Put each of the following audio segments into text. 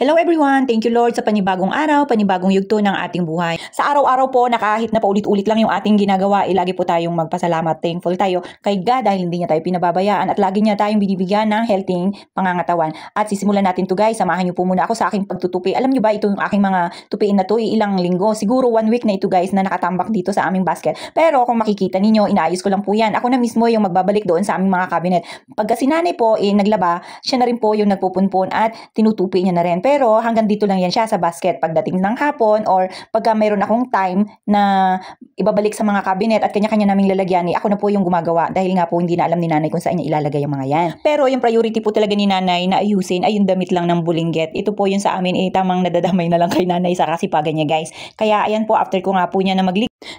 Hello everyone! Thank you Lord sa panibagong araw, panibagong yugto ng ating buhay. Sa araw-araw po na kahit na paulit-ulit lang yung ating ginagawa, lagi po tayong magpasalamat, thankful tayo kay God dahil hindi niya tayo pinababayaan at lagi niya tayong binibigyan ng healthy pangangatawan. At sisimulan natin to guys, samahan niyo po muna ako sa aking pagtutupi. Alam niyo ba ito yung aking mga tupiin na to, ilang linggo, siguro 1 week na ito guys na nakatambak dito sa aming basket. Pero kung makikita ninyo, inaayos ko lang po yan. Ako na mismo yung magbabalik doon sa aming mga cabinet. Pagka si nanay po naglaba, siya na rin po yung nagpupunpon at tinutupi niya na rin. Pero hanggang dito lang yan siya sa basket. Pagdating ng hapon or pagka mayroon akong time na ibabalik sa mga cabinet at kanya-kanya naming lalagyan, ako na po yung gumagawa dahil nga po hindi na alam ni nanay kung saan niya ilalagay yung mga yan. Pero yung priority po talaga ni nanay na ayusin ay yung damit lang ng bulingget. Ito po yung sa amin tamang nadadamay na lang kay nanay sa kasipagan niya guys. Kaya ayan po, after ko nga po niya na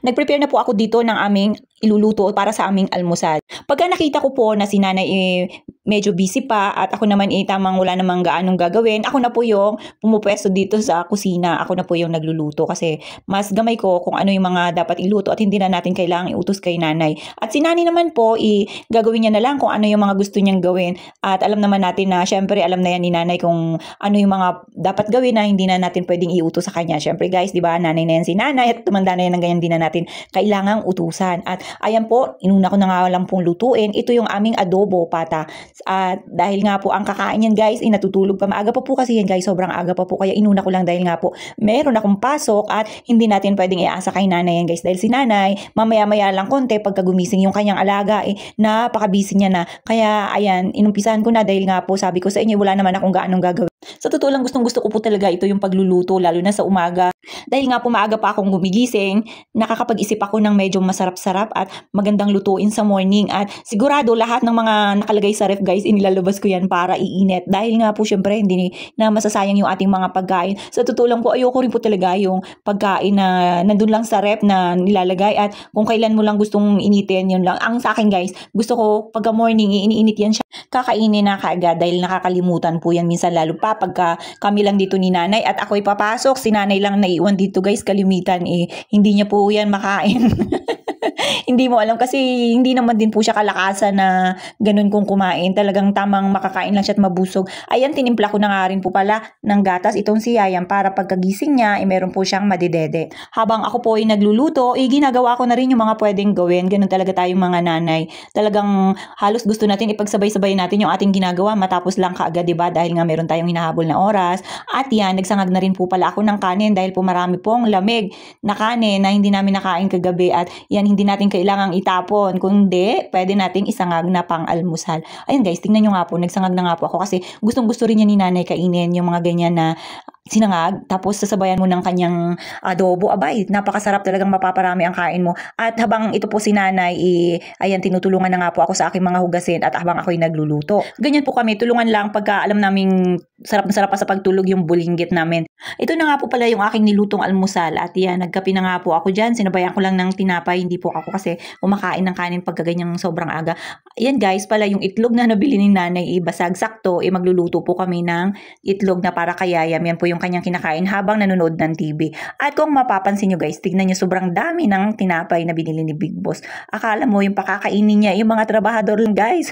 nag-prepare na po ako dito ng aming iluluto para sa aming almusal. Pagka nakita ko po na si nanay medyo busy pa at ako naman tamang wala namang gaanong gagawin, ako na po yung pumupwesto dito sa kusina. Ako na po yung nagluluto kasi mas gamay ko kung ano yung mga dapat iluto at hindi na natin kailangang iutos kay nanay. At si nanay naman po, gagawin niya na lang kung ano yung mga gusto niyang gawin. At alam naman natin na syempre alam na yan ni nanay kung ano yung mga dapat gawin na hindi na natin pwedeng iutos sa kanya. Syempre guys, di ba, nanay na yan si nanay at tumanda na yan ng ganyan, di na natin kailangang utusan. At ayan po, inuna ko na nga lang pong lutuin. Ito yung aming adobo pata. At dahil nga po ang kakain yan guys, natutulog pa. Maaga pa po kasi yan guys, sobrang aga pa po. Kaya inuna ko lang dahil nga po meron akong pasok at hindi natin pwedeng iasa kay nanay yan guys. Dahil si nanay, mamaya-maya lang konti pagka gumising yung kanyang alaga, napaka-busy niya na. Kaya ayan, inumpisahan ko na dahil nga po sabi ko sa inyo, wala naman akong gaanong gagawin. Sa totoo lang, gustong-gusto ko po talaga ito yung pagluluto, lalo na sa umaga. Dahil nga po maaga pa akong gumigising, nakakapag-isip ako ng medyo masarap-sarap at magandang lutuin sa morning. At sigurado lahat ng mga nakalagay sa ref guys, inilalabas ko yan para iinit. Dahil nga po syempre hindi na masasayang yung ating mga pagkain. Sa totoo lang po, ayoko rin po talaga yung pagkain na nandun lang sa ref na nilalagay at kung kailan mo lang gustong initin, yun lang. Ang sa akin guys, gusto ko pagka morning, iniinit yan siya. Kakainin na kaagad dahil nakakalimutan po yan minsan, lalo pa pagka kami lang dito ni nanay at ako'y papasok, si nanay lang naiwan dito guys, kalimitan hindi niya po yan makain. Hindi mo alam kasi hindi naman din po siya kalakasan na ganun kung kumain. Talagang tamang makakain lang siya at mabusog. Ayan, tinimpla ko na nga rin po pala ng gatas itong si Yayam para pagkagising niya, meron po siyang madidede. Habang ako po ay nagluluto, ginagawa ko na rin yung mga pwedeng gawin. Ganun talaga tayong mga nanay. Talagang halos gusto natin ipagsabay-sabay natin yung ating ginagawa matapos lang kaagad, diba? Dahil nga meron tayong hinahabol na oras. At yan, nagsangag na rin po pala ako ng kanin dahil po marami pong lamig na kanin na hindi namin nakain kagabi at yan, hindi natin kailangang itapon. Kung hindi, pwede nating isangag na pang-almusal. Ayun guys, tingnan nyo nga po, nagsangag na nga po ako kasi gustong-gusto rin niya ni nanay kainin yung mga ganyan na sinangag, tapos sasabayan mo ng kanyang adobo. Abay, napakasarap, talagang mapaparami ang kain mo. At habang ito po si nanay, ayan, tinutulungan na nga po ako sa aking mga hugasin at habang ako'y nagluluto. Ganyan po kami, tulungan lang pagka alam naming sarap na sarap pa sa pagtulog yung bulinggit namin. Ito na nga po pala yung aking nilutong almusal at yan, nagkape na nga po ako dyan. Sinabayan ko lang ng tinapay, hindi po ako kasi kumakain ng kanin pagka ganyang sobrang aga. Ayan guys, pala yung itlog na nabili ni nanay, basag sakto, magluluto po kami ng itlog na para kay Yayam. Yan po yung kanyang kinakain habang nanonood ng TV. At kung mapapansin nyo guys, tignan nyo sobrang dami ng tinapay na binili ni Big Boss. Akala mo yung pakakainin niya yung mga trabahador lang guys.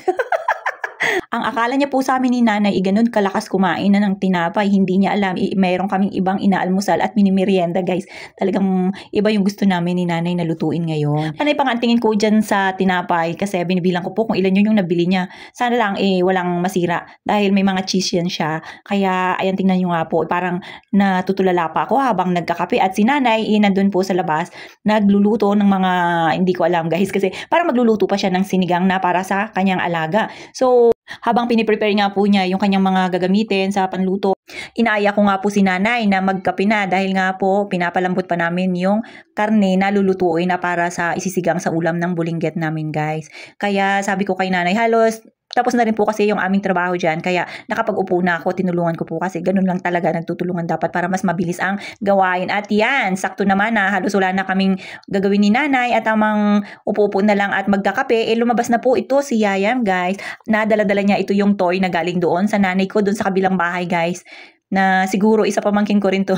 Ang akala niya po sa amin ni nanay, ganun kalakas kumain na ng tinapay. Hindi niya alam, mayroon kaming ibang inaalmusal at minimerienda guys. Talagang iba yung gusto namin ni nanay na lutuin ngayon. Panay pang ang tingin ko dyan sa tinapay kasi binibilang ko po kung ilan yun yung nabili niya. Sana lang walang masira dahil may mga cheese yan siya. Kaya ayan, tingnan nyo nga po, parang natutulala pa ako habang nagkakape at si nanay nandun po sa labas nagluluto ng mga hindi ko alam guys kasi parang magluluto pa siya ng sinigang na para sa kanyang alaga. So habang piniprepare nga po niya yung kanyang mga gagamitin sa panluto, inaaya ko nga po si nanay na magkape na dahil nga po pinapalambot pa namin yung karne na lulutuin na para sa isisigang sa ulam ng bulinggit namin guys. Kaya sabi ko kay nanay, halos tapos na rin po kasi yung aming trabaho dyan. Kaya nakapag-upo na ako, tinulungan ko po kasi ganun lang talaga, nagtutulungan dapat para mas mabilis ang gawain. At yan, sakto naman na halos wala na kaming gagawin ni nanay at amang upo-upo na lang at magkakape. Lumabas na po ito si Yayam guys. Nadala-dala niya ito yung toy na galing doon sa nanay ko, doon sa kabilang bahay guys. Na siguro isa pamangkin ko rin to.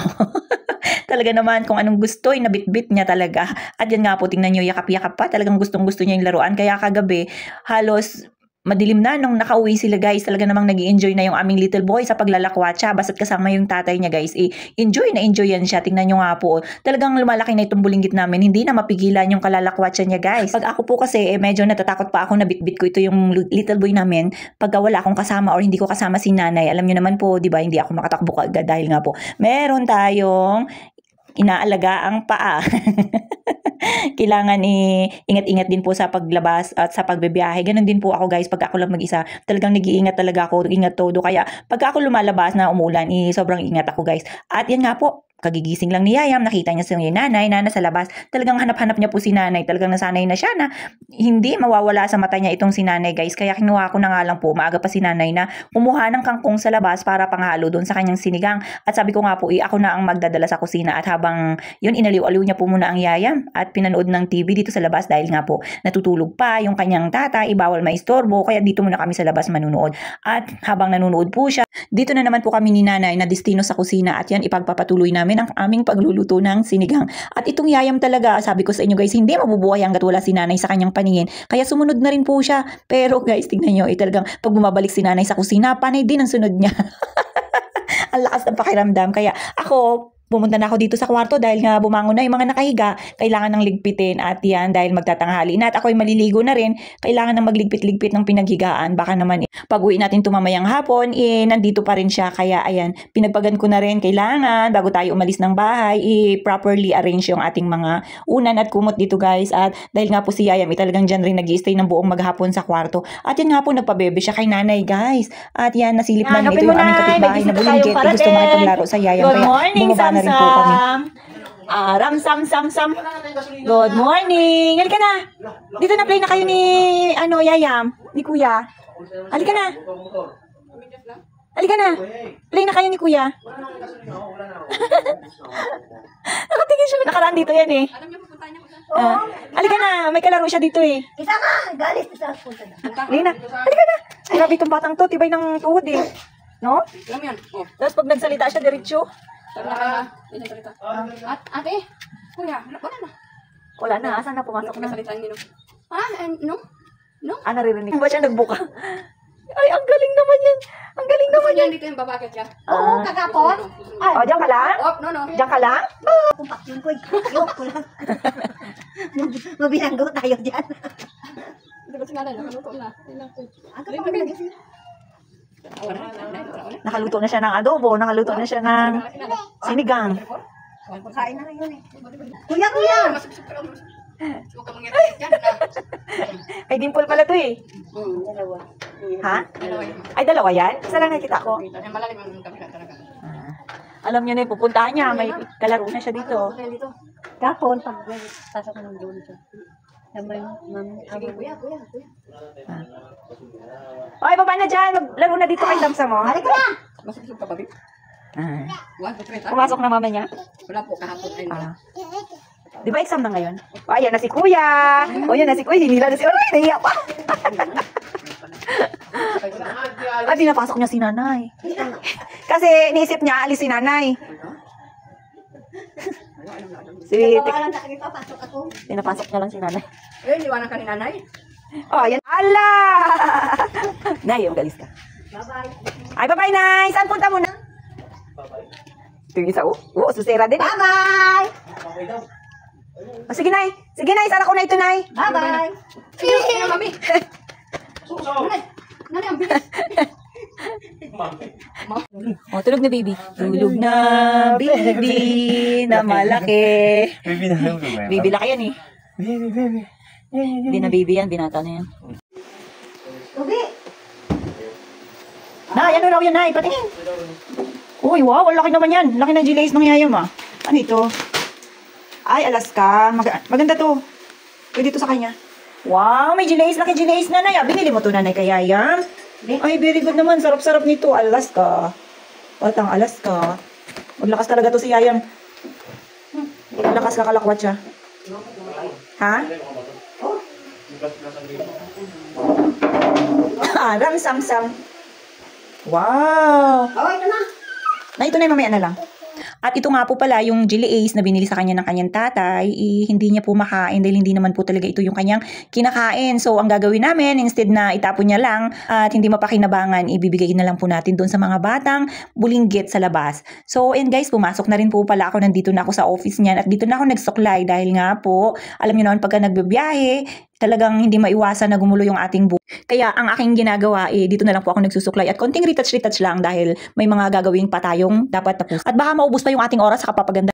Talaga naman kung anong gusto, nabitbit niya talaga. At yan nga po, tingnan nyo, yakap-yakap pa. Talagang gustong-gusto niya yung laruan. Kaya kagabi, halos madilim na nung nakauwi sila guys. Talaga namang nag-i-enjoy na yung aming little boy sa paglalakwatsa. Basta't kasama yung tatay niya guys. Enjoy na enjoy yan siya. Tingnan nyo nga po. Talagang lumalaki na itong bulinggit namin. Hindi na mapigilan yung kalalakwatsa niya guys. Pag ako po kasi medyo natatakot pa ako na bitbit ko ito yung little boy namin. Pagka wala akong kasama or hindi ko kasama si nanay. Alam nyo naman po, di ba, hindi ako makatakbo agad dahil nga po meron tayong inaalaga ang paa. Kailangan ingat-ingat din po sa paglabas at sa pagbebiyahe. Ganon din po ako guys, pag ako lang mag-isa, talagang nag-iingat talaga ako, ingat todo. Kaya pag ako lumalabas na umulan, sobrang ingat ako guys. At yan nga po, kagigising lang ni Yayam, nakita niya si nanay sa labas. Talagang hanap-hanap niya po si nanay. Talagang nasanay na siya na hindi mawawala sa mata niya itong si nanay guys. Kaya kinuha ko na nga lang po, maaga pa si nanay na kumuha ng kangkong sa labas para panghalo doon sa kanyang sinigang. At sabi ko nga po, ako na ang magdadala sa kusina. At habang yun, inaliw-aliw niya po muna ang Yayam at pinanood ng TV dito sa labas dahil nga po natutulog pa yung kanyang tatay, bawal maistorbo. Kaya dito muna kami sa labas manunood. At habang nanunood po siya, dito na naman po kami ni nanay na destino sa kusina. At yan, ipagpapatuloy namin ang aming pagluluto ng sinigang. At itong Yayam talaga, sabi ko sa inyo guys, hindi mabubuhay hanggat wala si nanay sa kanyang paningin. Kaya sumunod na rin po siya. Pero guys, tignan nyo, talagang pag bumabalik si nanay sa kusina, panay din ang sunod niya. Ang lakas ng pakiramdam. Kaya ako, pumunta na ako dito sa kwarto dahil nga bumangon na yung mga nakahiga, kailangan ng ligpitin at yan dahil magtatanghali na at ako'y maliligo na rin, kailangan ng magligpit-ligpit ng pinaghigaan. Baka naman pag uwi natin tumamayang hapon, nandito pa rin siya. Kaya ayan, pinagpagan ko na rin, kailangan bago tayo umalis ng bahay, properly arrange yung ating mga unan at kumot dito guys. At dahil nga po si Yayam, talagang dyan rin nag-i-stay ng buong maghapon sa kwarto. At yan nga po, nagpabebe siya kay nanay guys. At yan, nasilip na ito yung aming kapitbahay na bulinggit. Gusto makipaglaro sa Yayam. Good morning, na rin po kami. Aram, sam. Good morning. Halika na. Dito na play na kayo ni, Yayam, ni Kuya. Halika na. Halika na. Play na kayo ni Kuya. Nakatingin siya. Nakaraan dito yan eh. Halika na. May kalaro siya dito eh. Isa ka! Galis sa punta na. Halika na. Halika na. Ay, grabe itong batang to. Tibay ng tuhod eh. No? Tapos pag nagsalita siya, diretso. Ate, kuya, wala na. Wala na. Asan na? Pumasok na. No? Naririnig ba siya nagbuka? Ay, ang galing naman yan. Ang galing naman yan. Dito yung babakit siya. Oo, kagapon. Diyan ka lang? No. Diyan ka lang? Kumpak yun ko. Yok ko lang. Mabilanggo tayo dyan. Hindi ba sinala? Nakaluto na. Ang kapag naging siya. Nakaluto na siya ng adobo. Nakaluto na siya ng sinigang. Pagkain na rin yun eh. Kuya! Huwag ka mangyari dyan na. Ay, dimple pala to eh. Dalawa. Ha? Ay, dalawa yan? Isa lang nakita ko. Malalim ang kabila talaga. Alam niyo na yung pupuntahan niya. May kalaro na siya dito. Kapon, pag pasok ng doon siya. Sabay, Sige, kuya. Ay, baba na dyan. Maglaro na dito kay Samsa mo. Halika na! Masasig pa ba, Bib? Ah. 1, 2, 3, Pumasok na mama niya. Wala po kahapon ay Di ba exam na ngayon? O, ayan na si Kuya. O, yan na si Kuya. Hinila na si... Ay, nahiya pa. Ay, pinapasok niya si nanay. Kasi iniisip niya, alis si nanay. Sweet. Wala na kami papasok ako. Pinapasok niya lang si nanay. liwanag ka ni nanay. O, ayan. Ala! Nay, magalis ka. Bye-bye. Ay, bye-bye, Nay. Saan punta mo na? Ito yung isa, Oo, susera din. Bye-bye! O, sige, Nay. Sige, Nay. Sana ko na ito, Nay. Bye-bye! Sino, mami? Nanay, ang bilis. O, tulog na, baby. Tulog na, baby. Na malaki. Baby na lang ba? Baby laki yan, eh. Baby. Hindi na baby yan. Binata na yan. Ubi! Nay, ano raw yan, Nay? Patingin. Uy, wow. Ang laki naman yan. Laki ng G-lace ng Yayam, ah. Ano ito? Ay, Alaska. Maganda to. Pwede ito sa kanya. Wow, may G-lace. Laki G-lace na, Nay. Binili mo to, Nanay, kay Yayam. Ay, very good naman. Sarap-sarap nito. Alaska. Batang Alaska. Maglakas talaga to si Yayam. Maglakas kakalakwat siya. Ha? Aram, sam-sam. Wow. Oh, ito na. Na ito na yung mamaya na lang. At ito nga po pala yung Jelly Ace na binili sa kanya ng kanyang tatay, hindi niya po makain dahil hindi naman po talaga ito yung kanyang kinakain. So ang gagawin namin, instead na itapon niya lang at hindi mapakinabangan, ibibigay na lang po natin doon sa mga batang bulinggit sa labas. So and guys, pumasok na rin po pala ako, nandito na ako sa office niyan at dito na ako nagsuklay dahil nga po, alam niyo naman pagka nagbibiyahe, talagang hindi maiwasan na gumulo yung ating buhay. Kaya ang aking ginagawa, dito na lang po ako nagsusuklay at konting retouch lang dahil may mga gagawin pa tayong dapat tapos. At baka maubos pa yung ating oras sa kapapaganda.